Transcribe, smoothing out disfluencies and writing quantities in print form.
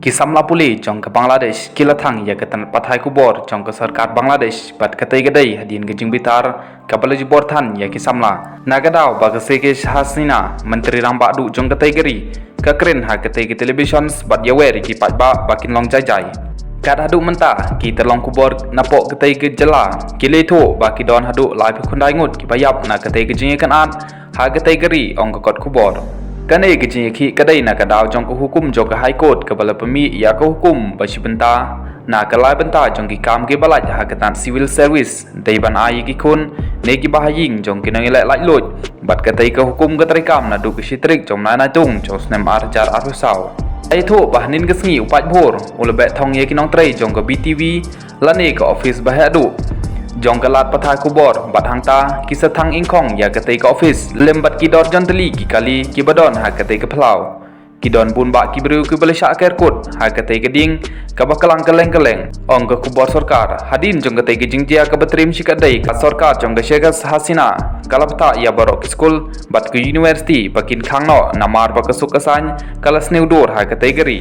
Kisam lapuli jong ke Bangladesh kilathang ya ketan pathai kubor jong ke sarkar Bangladesh bat katai gadai hadin gejing bitar kapal jibor than ya kisamla nagadau bagase ke hasina menteri rambak du jong katai geri kakren ha katai ke television bat yawer ki patba bakin long jai kat hadu mentah ki terlong kubor napok katai ke jela ki letho baki don hadu lai khundai ngut ki payap na katai ke jing kan an ha katai geri ong kot kubor Kanai kecil ki kadai nak kadau jong ke hukum jong ke high court ke bala pemi ya ke hukum basi benta na ke lai benta jong ki kam ke balaj ha ketan civil service dei ban ai ki kun ne ki bahaying jong ki nang elak laj loj bat katai ke hukum ke trikam na du ke sitrik jong na tung jong snem arjar arusau ai tho bahnin ke sngi upat bhor ulebek thong ye ki nong trei jong ke BTV lane ke office bahadu jong galat pathai kubor bat hangta kisah thang ingkong ya katai ke office lembat ki dor janteli ki kali ki badon ha katai ke plau ki don bun ba ki bru ki balesha ker kut ha katai ke ding ka bakalang keleng ong ke kubor sarkar hadin jong katai ke jingjia ka batrim shikadai ka sarkar jong ke shegas hasina kalapta ya barok school bat ke university bakin khangno namar ba ka sukasan kalas neudor ha katai geri